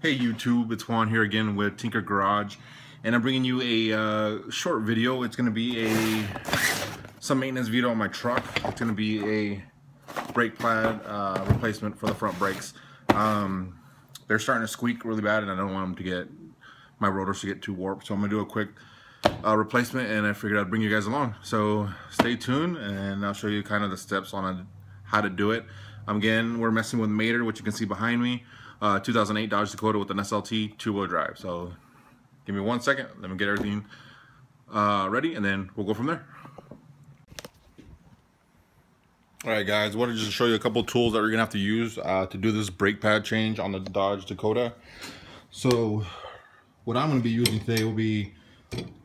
Hey YouTube, it's Juan here again with Tinker Garage, and I'm bringing you a short video. It's going to be some maintenance video on my truck. It's going to be a brake pad replacement for the front brakes. They're starting to squeak really bad, and I don't want them to get my rotors to get too warped. So I'm going to do a quick replacement, and I figured I'd bring you guys along. So stay tuned, and I'll show you kind of the steps on how to do it. Again, we're messing with Mater, which you can see behind me. 2008 Dodge Dakota with an SLT two-wheel drive. So give me 1 second, let me get everything ready, and then we'll go from there. Alright guys, wanted to just show you a couple tools that we're gonna have to use to do this brake pad change on the Dodge Dakota. So what I'm going to be using today will be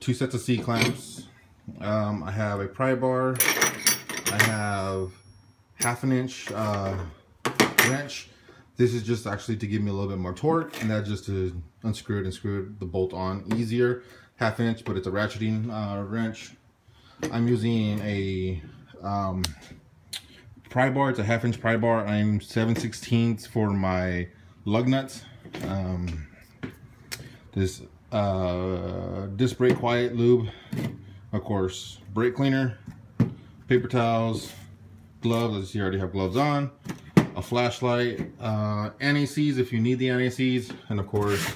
2 sets of C-clamps. I have a pry bar, I have 1/2 inch wrench. This is just actually to give me a little bit more torque, and that's just to unscrew it and screw the bolt on easier. 1/2 inch, but it's a ratcheting wrench. I'm using a pry bar. It's a 1/2 inch pry bar. I'm 7/16 for my lug nuts. This disc brake quiet lube, of course, brake cleaner, paper towels, gloves. As you see, I already have gloves on. A flashlight, anti-seize if you need the anti-seize, and of course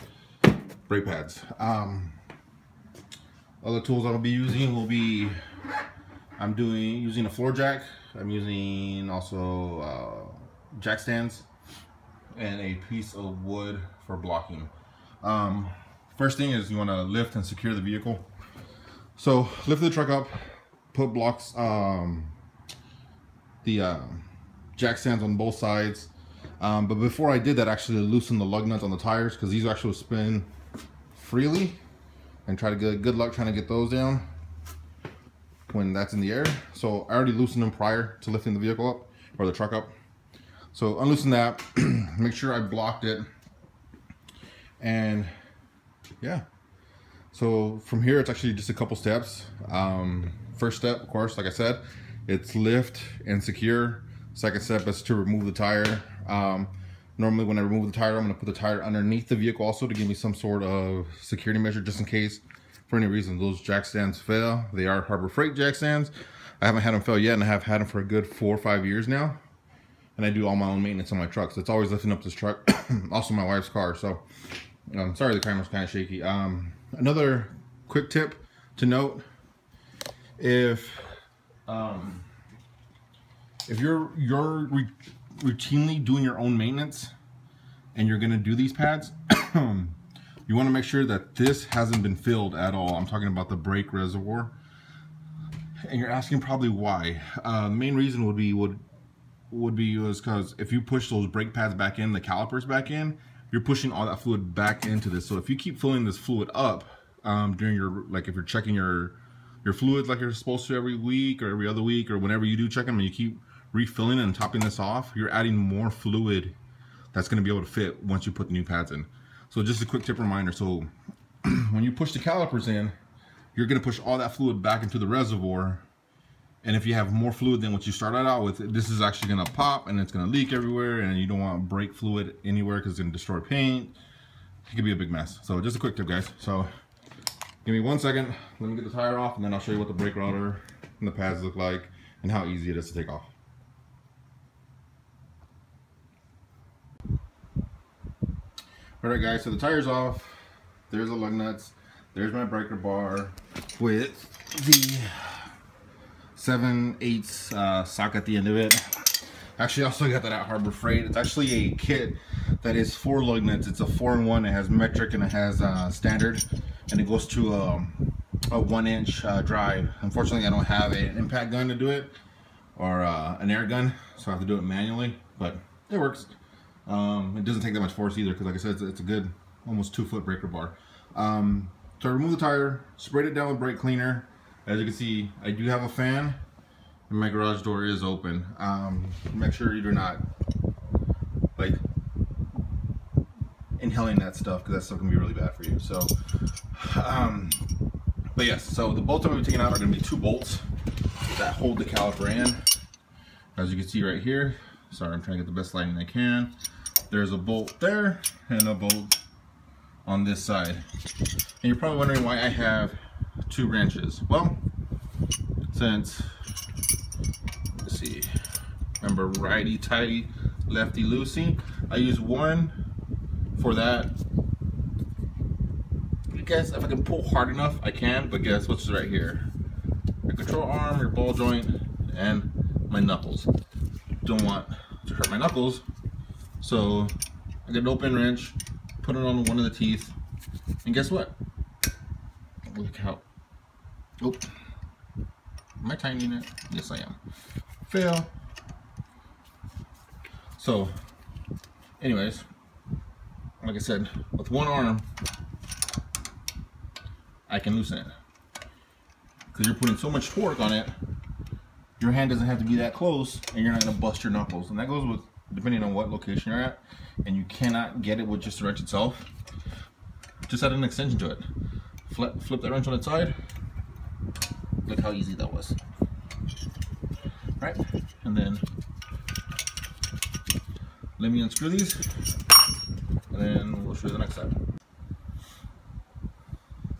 brake pads. Other tools I'll be using will be using a floor jack. I'm using also jack stands and a piece of wood for blocking. First thing is you want to lift and secure the vehicle. So lift the truck up, put blocks, jack stands on both sides, but before I did that, actually loosen the lug nuts on the tires, because these actually spin freely, and try to get good luck trying to get those down when that's in the air. So I already loosened them prior to lifting the vehicle up, or the truck up. So unloosen that, make sure I blocked it, and yeah. So from here, it's actually just a couple steps. First step, of course, like I said, it's lift and secure. Second step is to remove the tire. Normally when I remove the tire, I'm going to put the tire underneath the vehicle also to give me some sort of security measure, just in case for any reason those jack stands fail. They are Harbor Freight jack stands. I haven't had them fail yet, and I have had them for a good 4 or 5 years now. And I do all my own maintenance on my trucks. So it's always lifting up this truck, also my wife's car. So sorry the camera's kind of shaky. Another quick tip to note: if you're routinely doing your own maintenance and you're gonna do these pads, you want to make sure that this hasn't been filled at all. I'm talking about the brake reservoir. And you're asking probably why. The main reason would be because if you push those brake pads back in, the calipers back in, you're pushing all that fluid back into this. So if you keep filling this fluid up during your, like if you're checking your fluids like you're supposed to every week or every other week, or whenever you do check them, and you keep refilling and topping this off, you're adding more fluid that's going to be able to fit once you put the new pads in. So just a quick tip reminder: so when you push the calipers in, you're going to push all that fluid back into the reservoir, and if you have more fluid than what you started out with, this is actually going to pop and it's going to leak everywhere, and you don't want brake fluid anywhere because it's going to destroy paint. It could be a big mess. So just a quick tip, guys. So give me 1 second, let me get the tire off, and then I'll show you what the brake rotor and the pads look like and how easy it is to take off. Alright guys, so the tire's off. There's the lug nuts. There's my breaker bar with the 7/8 sock at the end of it. Actually, I also got that at Harbor Freight. It's actually a kit that is 4 lug nuts. It's a 4-in-1. It has metric and it has standard, and it goes to a 1-inch drive. Unfortunately, I don't have an impact gun to do it, or an air gun, so I have to do it manually, but it works. It doesn't take that much force either, because like I said, it's a good almost 2-foot breaker bar. So I remove the tire, sprayed it down with brake cleaner. As you can see, I do have a fan, and my garage door is open. Make sure you're not like inhaling that stuff, because that stuff can be really bad for you. So but yes, so the bolts I'm going to be taking out are going to be 2 bolts that hold the caliper in. As you can see right here, sorry, I'm trying to get the best lighting I can. There's a bolt there and a bolt on this side. And you're probably wondering why I have 2 wrenches. Well, since, let's see, remember righty tighty, lefty loosey, I use one for that. I guess if I can pull hard enough, I can, but guess what's right here? Your control arm, your ball joint, and my knuckles. Don't want to hurt my knuckles, so I get an open wrench, put it on one of the teeth, and guess what? Look how, oh, am I tightening it? Yes, I am. Fail. So, anyways, like I said, with one arm, I can loosen it. Because you're putting so much torque on it, your hand doesn't have to be that close, and you're not going to bust your knuckles. And that goes with, depending on what location you're at, and you cannot get it with just the wrench itself. Just add an extension to it. Flip that wrench on its side. Look how easy that was. Right? And then let me unscrew these, and then we'll show you the next side.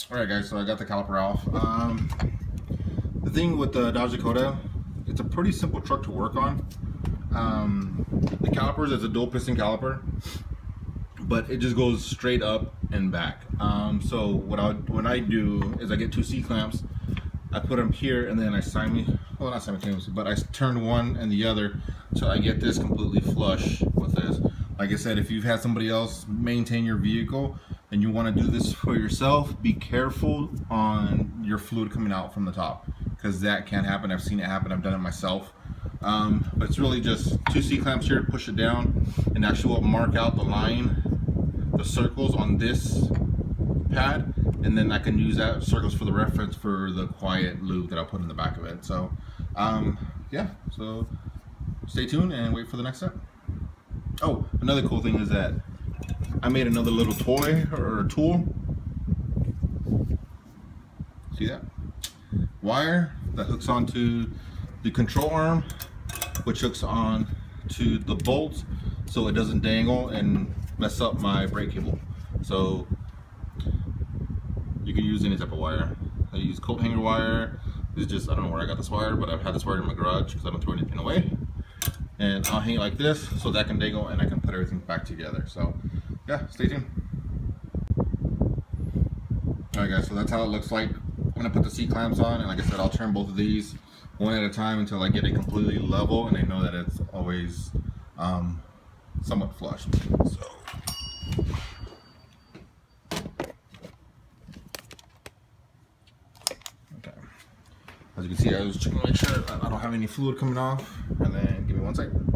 Alright guys, so I got the caliper off. The thing with the Dodge Dakota, it's a pretty simple truck to work on. The calipers is a dual piston caliper, but it just goes straight up and back. So what I do is I get 2 C-clamps, I put them here, and then I not simultaneously, but I turn one and the other, so I get this completely flush with this. Like I said, if you've had somebody else maintain your vehicle and you want to do this for yourself, be careful on your fluid coming out from the top, because that can happen. I've seen it happen. I've done it myself. But it's really just 2 C-clamps here, push it down, and actually will mark out the line, the circles on this pad, and then I can use that circles for the reference for the quiet lube that I'll put in the back of it. So yeah, so stay tuned and wait for the next step. Oh, another cool thing is that I made another little toy or tool. See that? Wire that hooks onto the control arm, which hooks on to the bolts so it doesn't dangle and mess up my brake cable. So you can use any type of wire. I use coat hanger wire. It's just, I don't know where I got this wire, but I've had this wire in my garage because I don't throw anything away. And I'll hang it like this so that can dangle and I can put everything back together. So yeah, stay tuned. Alright guys, so that's how it looks like when I put the C-clamps on, and like I said, I'll turn both of these one at a time until I get it completely level and I know that it's always somewhat flush. So okay, as you can see, I was checking to make sure I don't have any fluid coming off, and then give me one second.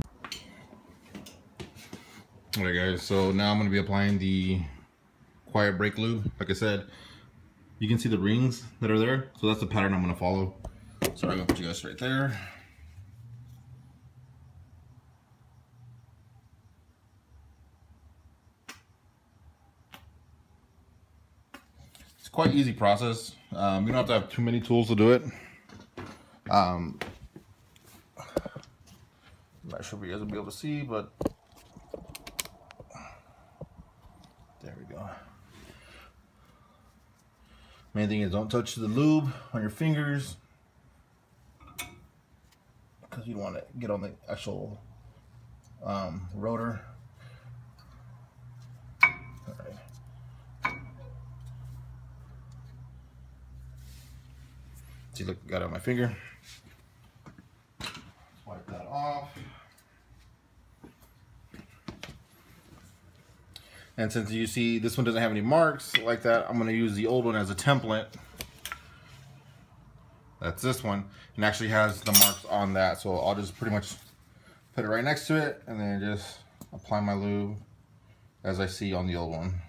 Alright guys, so now I'm going to be applying the quiet brake lube. Like I said, you can see the rings that are there, so that's the pattern I'm going to follow. So I'm going to put you guys right there. It's quite easy process. You don't have to have too many tools to do it. I'm not sure if you guys will be able to see, but there we go. Main thing is don't touch the lube on your fingers, because you don't want to get on the actual rotor. All right. See, look, got it on my finger. Wipe that off. And since you see this one doesn't have any marks like that, I'm going to use the old one as a template. That's this one, and actually has the marks on that. So I'll just pretty much put it right next to it and then just apply my lube as I see on the old one.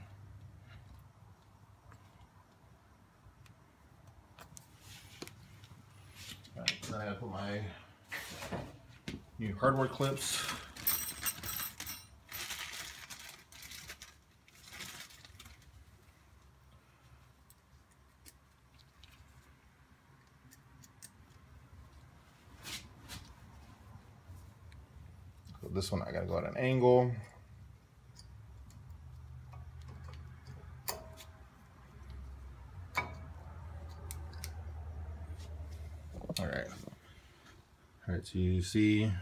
All right, then I gotta put my new hardware clips. This one I gotta go at an angle. All right, so you see,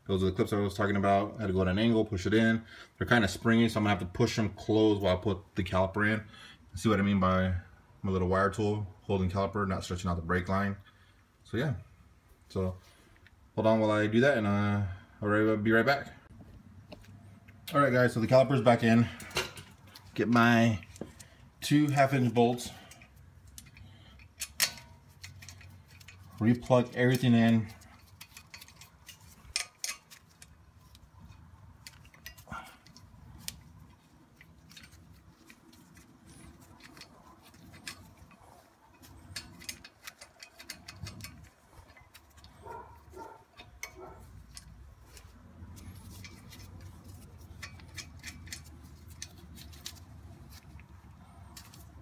those are the clips I was talking about. I had to go at an angle, push it in. They're kind of springy, so I'm gonna have to push them closed while I put the caliper in. See what I mean by my little wire tool holding caliper, not stretching out the brake line. So yeah, so hold on while I do that, and I'll be right back. All right, guys, so the caliper's back in. Get my 2 1/2-inch bolts. Replug everything in.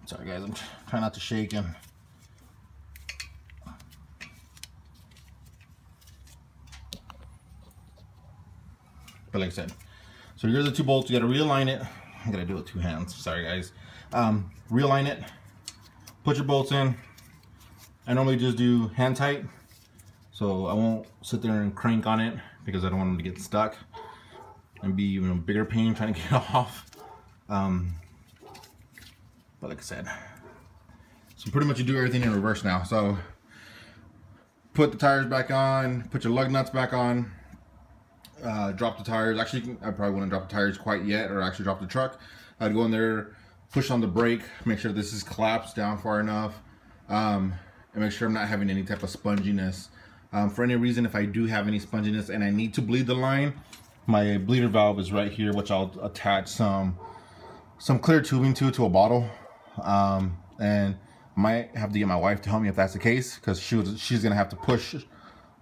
Sorry guys, I'm trying not to shake him. But like I said, so here's the 2 bolts. You gotta realign it. I gotta do it with 2 hands. Sorry guys. Realign it. Put your bolts in. I normally just do hand tight, so I won't sit there and crank on it because I don't want them to get stuck and be even a bigger pain trying to get off. But like I said, so pretty much you do everything in reverse now. So put the tires back on, put your lug nuts back on, drop the tires. Actually, I probably wouldn't drop the tires quite yet, or actually drop the truck. I'd go in there, push on the brake, make sure this is collapsed down far enough, and make sure I'm not having any type of sponginess. For any reason, if I do have any sponginess and I need to bleed the line, my bleeder valve is right here, which I'll attach some clear tubing to a bottle. And might have to get my wife to help me if that's the case, because she's gonna have to push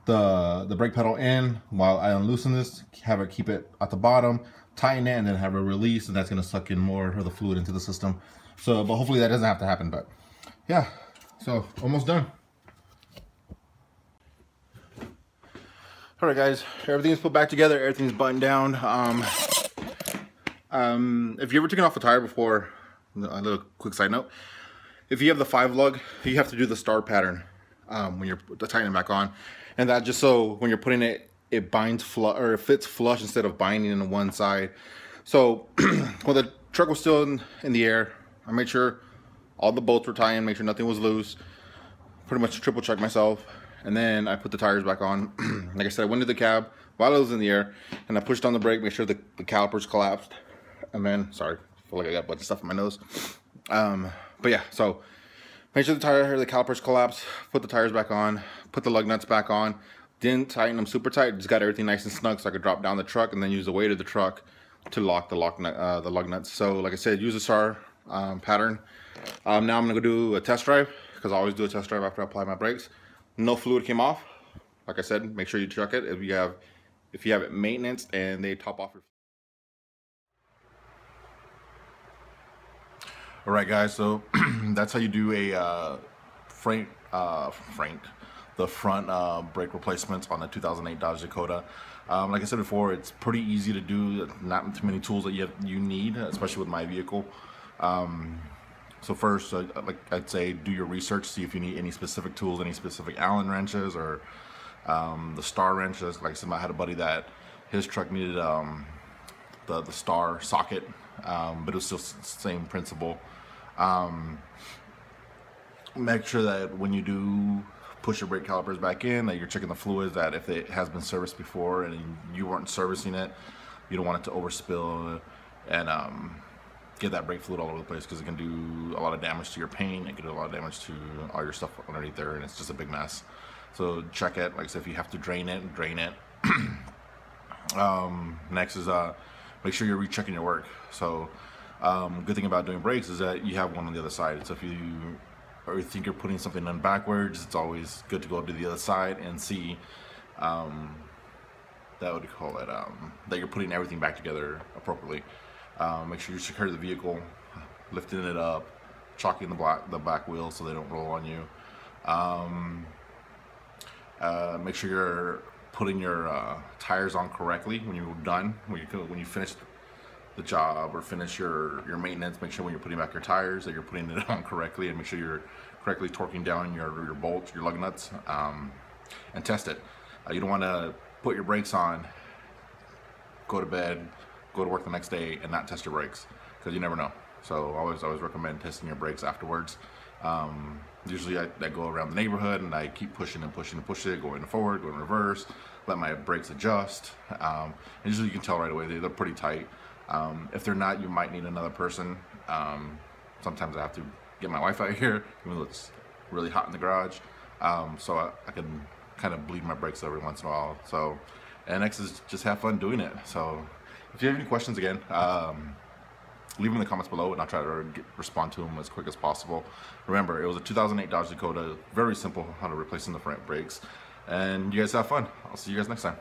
the brake pedal in while I unloosen this, have her keep it at the bottom, tighten it, and then have her release, and that's gonna suck in more of the fluid into the system. So, but hopefully that doesn't have to happen. But yeah, so almost done. All right, guys, everything's put back together, everything's buttoned down. If you ever taken off a tire before, a little quick side note, if you have the 5 lug, you have to do the star pattern when you're tightening back on, and that just so when you're putting it, it binds flush, or it fits flush instead of binding in one side. So when the truck was still in the air, I made sure all the bolts were tying, make sure nothing was loose, pretty much triple check myself, and then I put the tires back on. Like I said, I went to the cab while it was in the air, and I pushed on the brake, make sure the calipers collapsed, and then, sorry, I feel like I got a bunch of stuff in my nose. But yeah, so make sure the calipers collapse, put the tires back on, put the lug nuts back on. Didn't tighten them super tight, just got everything nice and snug so I could drop down the truck and then use the weight of the truck to lock the lug nuts. So like I said, use the star pattern. Now I'm gonna go do a test drive, because I always do a test drive after I apply my brakes. No fluid came off. Like I said, make sure you check it if you have it maintenance and they top off your. All right, guys, so that's how you do a the front brake replacements on the 2008 Dodge Dakota. Like I said before, it's pretty easy to do. Not too many tools that you need, especially with my vehicle. So first, like I'd say, do your research, see if you need any specific tools, any specific Allen wrenches, or the star wrenches. Like I said, I had a buddy that his truck needed the star socket, but it was still the same principle. Make sure that when you do push your brake calipers back in, that you're checking the fluids, that if it has been serviced before and you weren't servicing it, you don't want it to overspill and get that brake fluid all over the place, because it can do a lot of damage to your paint. It can do a lot of damage to all your stuff underneath there, and it's just a big mess. So check it. Like I said, if you have to drain it, drain it. Next is make sure you're rechecking your work. So good thing about doing brakes is that you have one on the other side. So if you think you're putting something in backwards, it's always good to go to the other side and see that you're putting everything back together appropriately. Make sure you secure the vehicle, lifting it up, chalking the back wheels so they don't roll on you. Make sure you're putting your tires on correctly when you're done, when you finish the job or finish your maintenance, make sure when you're putting back your tires that you're putting it on correctly, and make sure you're correctly torquing down your bolts, your lug nuts, and test it. You don't want to put your brakes on, go to bed, go to work the next day, and not test your brakes, because you never know. So I always recommend testing your brakes afterwards. Usually I go around the neighborhood and I keep pushing and pushing and pushing it, going forward, going reverse, let my brakes adjust. And usually you can tell right away they're pretty tight. If they're not, you might need another person. Sometimes I have to get my wife out here, even though it's really hot in the garage. So I can kind of bleed my brakes every once in a while. So, and next is just have fun doing it. So if you have any questions, again, leave them in the comments below and I'll try to respond to them as quick as possible. Remember, it was a 2008 Dodge Dakota, very simple how to replace in the front brakes. And you guys have fun. I'll see you guys next time.